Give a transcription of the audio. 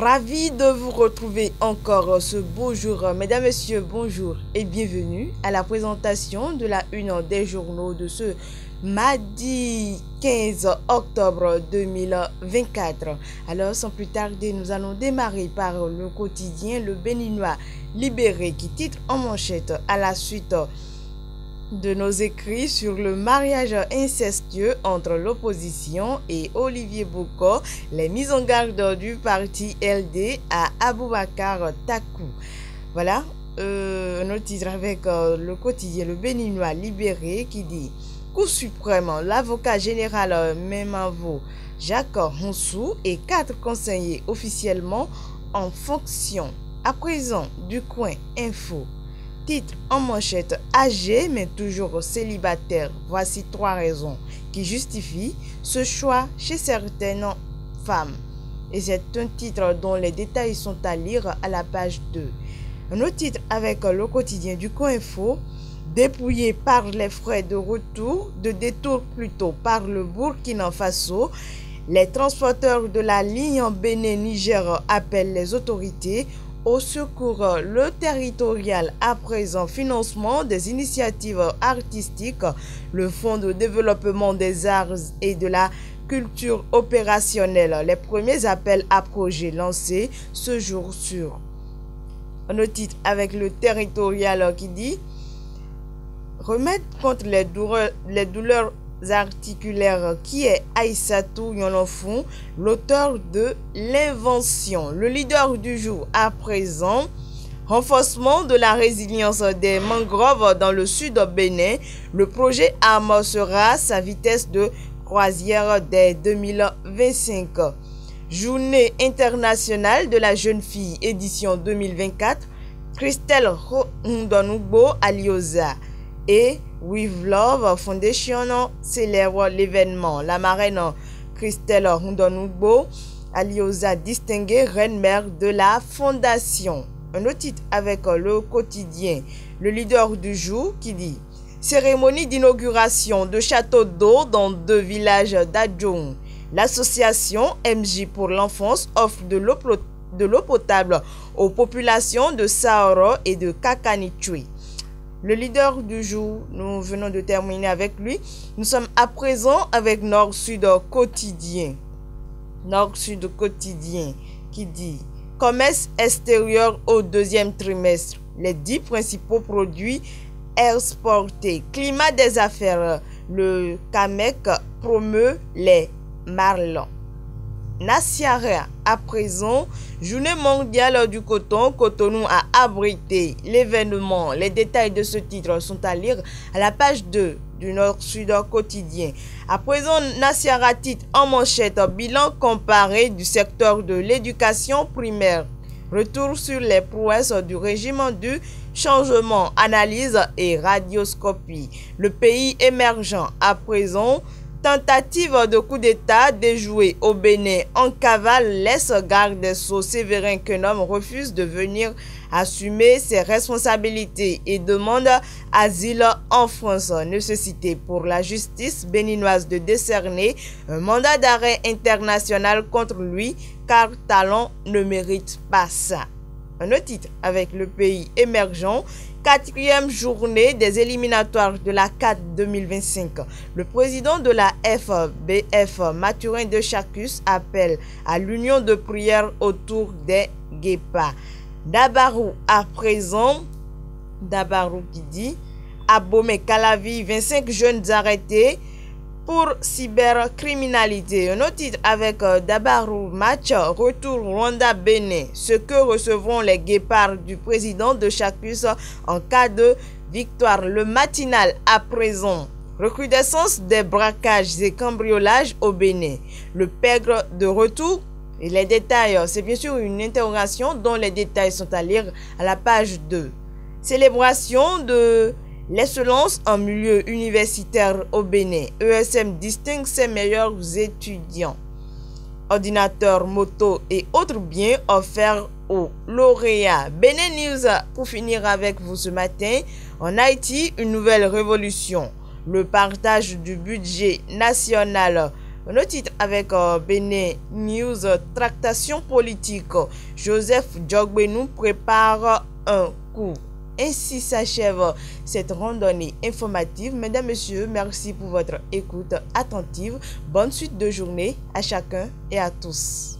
Ravi de vous retrouver encore ce beau jour. Mesdames, Messieurs, bonjour et bienvenue à la présentation de la une des journaux de ce mardi 15 octobre 2024. Alors, sans plus tarder, nous allons démarrer par le quotidien Le Béninois Libéré qui titre en manchette à la suite de nos écrits sur le mariage incestueux entre l'opposition et Olivier Boko, les mises en garde du parti LD à Aboubakar Takou. Voilà, notre titre avec le quotidien Le Béninois Libéré qui dit « Cour suprême, l'avocat général Memavo Jacques Honsou et 4 conseillers officiellement en fonction. À présent, du coin info. Titre en manchette âgé mais toujours célibataire. Voici 3 raisons qui justifient ce choix chez certaines femmes. Et c'est un titre dont les détails sont à lire à la page 2. Un autre titre avec le quotidien du Coinfo. Dépouillé par les frais de détour plutôt par le Burkina Faso, les transporteurs de la ligne Bénin-Niger appellent les autorités au secours. Le territorial à présent financement des initiatives artistiques, le Fonds de développement des arts et de la culture opérationnelle. Les premiers appels à projets lancés ce jour sur un titre avec le territorial qui dit remède contre les douleurs articulaires qui est Aïssatou Yononfou, l'auteur de l'invention. Le leader du jour à présent, renforcement de la résilience des mangroves dans le sud Bénin. Le projet amorcera sa vitesse de croisière dès 2025. Journée internationale de la jeune fille édition 2024. Christelle Ndonugbo Alioza et With Love Foundation célèbre l'événement. La marraine Christelle Ndonugbo Alioza, distinguée reine-mère de la fondation. Un autre titre avec le quotidien Le leader du jour qui dit cérémonie d'inauguration de châteaux d'eau dans 2 villages d'Adjoum. L'association MJ pour l'enfance offre de l'eau potable aux populations de Saoro et de Kakanitui. Le leader du jour, nous venons de terminer avec lui. Nous sommes à présent avec Nord-Sud Quotidien. Nord-Sud Quotidien qui dit commerce extérieur au 2e trimestre. Les 10 principaux produits exportés. Climat des affaires. Le CAMEC promeut les marlons. Nassiara à présent, journée mondiale du coton, Cotonou a abrité l'événement. Les détails de ce titre sont à lire à la page 2 du Nord-Sud Quotidien. À présent, Nassiara titre en manchette bilan comparé du secteur de l'éducation primaire. Retour sur les prouesses du régime du changement, analyse et radioscopie. Le pays émergent à présent. Tentative de coup d'État déjouée au Bénin en cavale, laisse garde des Sceaux Séverin Kenom refuse de venir assumer ses responsabilités et demande asile en France. Nécessité pour la justice béninoise de décerner un mandat d'arrêt international contre lui car Talon ne mérite pas ça. Un autre titre avec le pays émergent. 4e journée des éliminatoires de la CAN 2025. Le président de la FBF, Mathurin de Chacus, appelle à l'union de prière autour des Guépas. Dabarou à présent, Dabarou qui dit Abomey Calavi, 25 jeunes arrêtés pour cybercriminalité. Un autre titre avec Dabarou match retour Rwanda-Bénin. Ce que recevront les guépards du président de Chacus en cas de victoire. Le matinal à présent. Recrudescence des braquages et cambriolages au Bénin. Le pègre de retour. Et les détails, c'est bien sûr une interrogation dont les détails sont à lire à la page 2. Célébration de l'excellence en milieu universitaire au Bénin. ESM distingue ses meilleurs étudiants. Ordinateurs, motos et autres biens offerts aux lauréats. Bénin News pour finir avec vous ce matin. En Haïti, une nouvelle révolution. Le partage du budget national Nos titres avec Bénin News, tractation politique. Joseph Djogbe nous prépare un coup. Ainsi s'achève cette randonnée informative. Mesdames, Messieurs, merci pour votre écoute attentive. Bonne suite de journée à chacun et à tous.